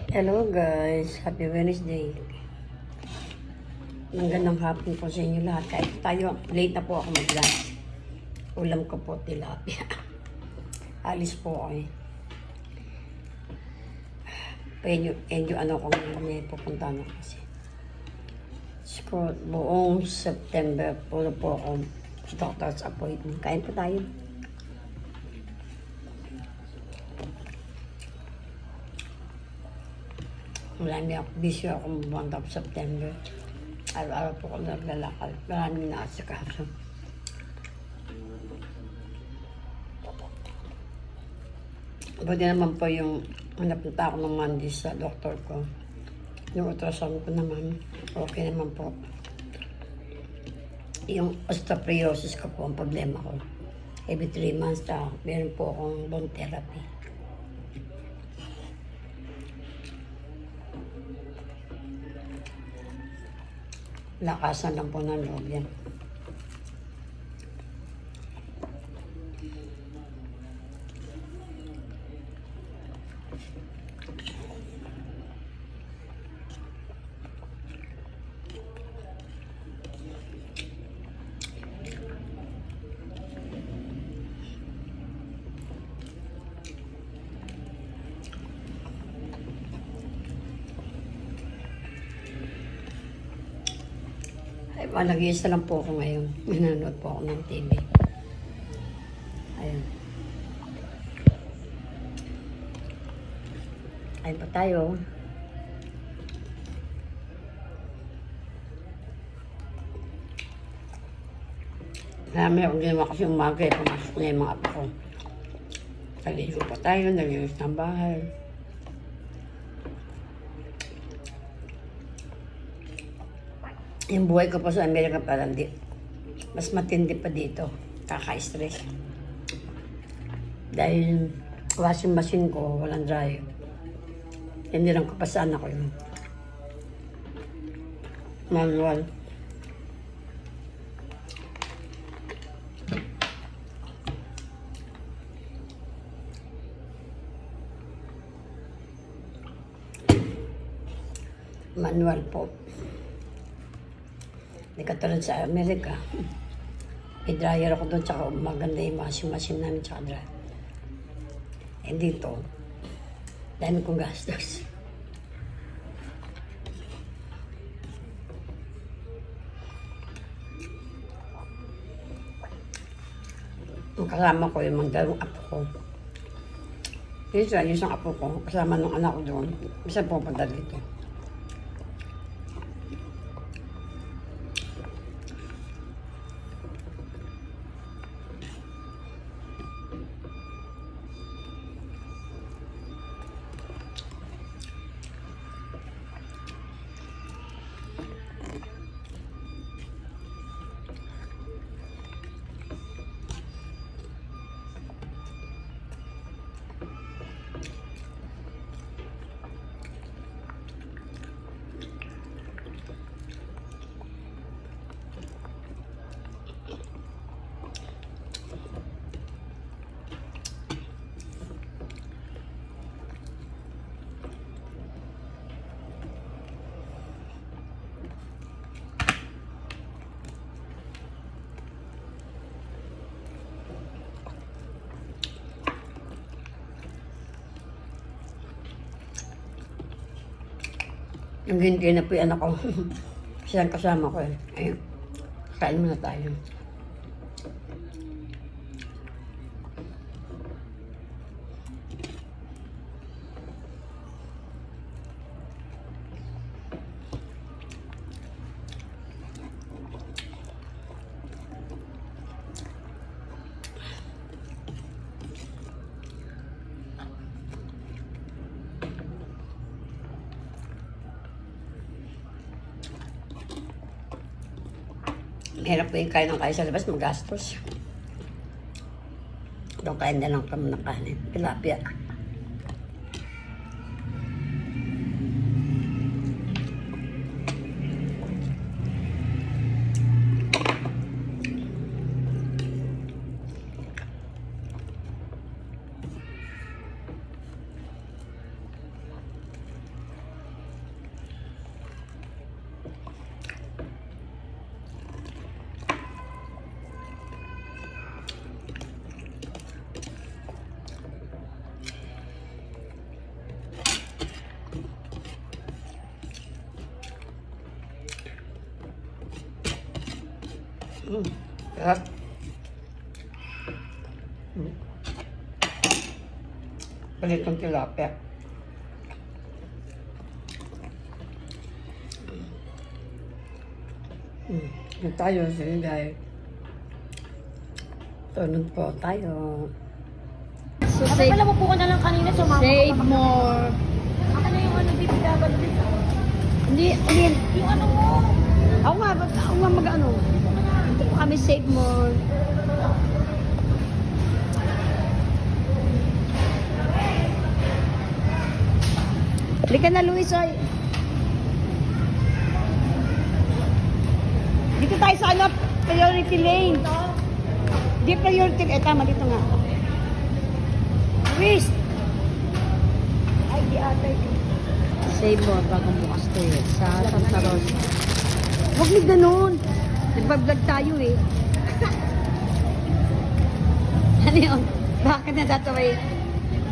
Hello guys, happy Wednesday. Magandang hapon po sa inyo lahat. Kahit tayo, late na po ako mag-lunch. Ulam ko po tilapia. Alis po ako eh. Medyo ano kung may pupunta na kasi. So, buong September puro po ako doctor's appointment. Kain po tayo. Marami ako, busy ako buwan of September. Araw-araw po ako naglalakad. Maraming naasikaso. Buti naman po yung napunta ako ng Monday sa doktor ko. Yung ultrasound ko naman, okay naman po. Yung osteoporosis ko po ang problema ko. Every 3 months na meron po akong bone therapy. Lakasan lang po ng loob yan. Ay, nag-iisa lang po ako ngayon. Minanood po ako ng TV. Ayun. Ayun pa tayo. Marami akong ginawa kasi umaga eh. Pumasok na yung mga apo ko. Naligo pa tayo, naligo ng bahay. Yung buhay ko pa sa Amerika parang mas matindi pa dito. Kaka-stress. Dahil washing machine ko, walang dryer. Hindi lang kapasaan ako yun. Manual. Manual po. Hindi katulad sa Amerika. May dryer ako doon, tsaka maganda yung washing machine namin, tsaka dryer. Eh dito, dami kong gastos. Ang kasama ko yung mga dalawang apo ko. Yung isang apo ko, kasama ng anak ko doon, isa pupunta dito. Yung hindi na po yung anak ko. Siyang kasama ko eh. Ayun. Kain muna tayo. Hirap po yung kain ng kain sa labas, magastos. Doon kain na lang kami ng kanin. Tilapia. Sarap. Palitong tilapia. Yung tayo, sige guys. Tunod po tayo. So, pala mo po ko na lang kanina, sumama. Save more. Ako na yung ano, bibigabal dito. Hindi, alin. Yung ano mo. Ako nga mag-ano. Ito po kami save more. Halika na, Luis, oy. Dito tayo sa ano, priority lane. Di priority, tama, dito nga. Luis! Ay, di ata ito. Save more bago bukas to eh. Sa Santa Rosa. Huwag mo ganun. Nagbablog tayo eh. Ano yun? Bakit natatawa eh?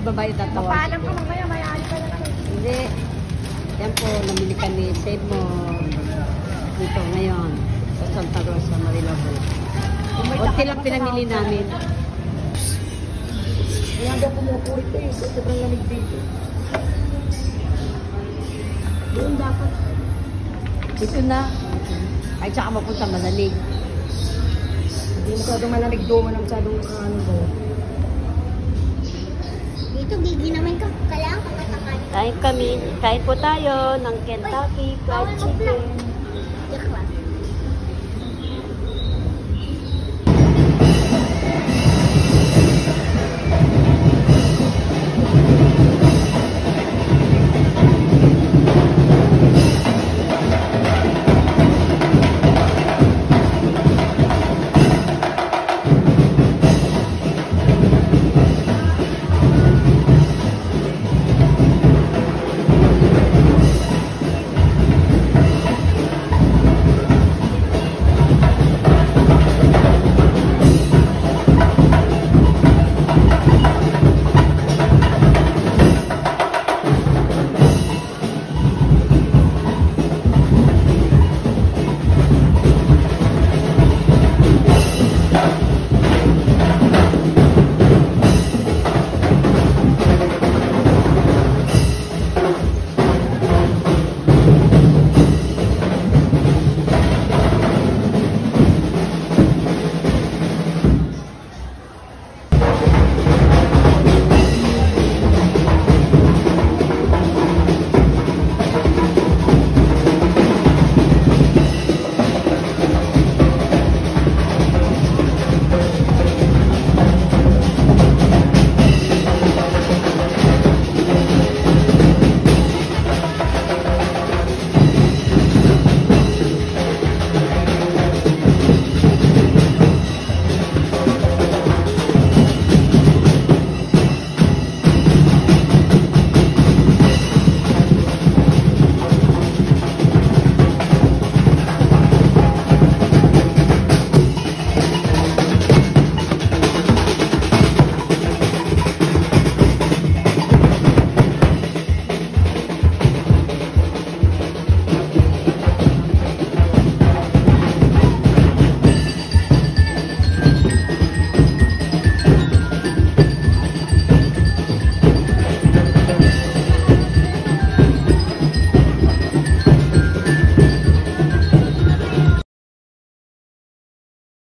Babae tatawa. Paalam ka mamaya, mayayari ka na kami. Hindi. Yan po, namili kami. Save more. Dito ngayon. Sa Santa Rosa, Marilabo. Unti lang pinamili namin. Kaya daw pumupulit eh. Sobrang lamig dito. Doon dapat. Dito na. Ay, tsaka mapunta malalig. Hindi masyadong malamig doon. Wala masyadong ano doon. Dito, gigi naman ka. Kailangan ka matakalit. Kain kami. Kain po tayo ng Kentucky Fried Chicken.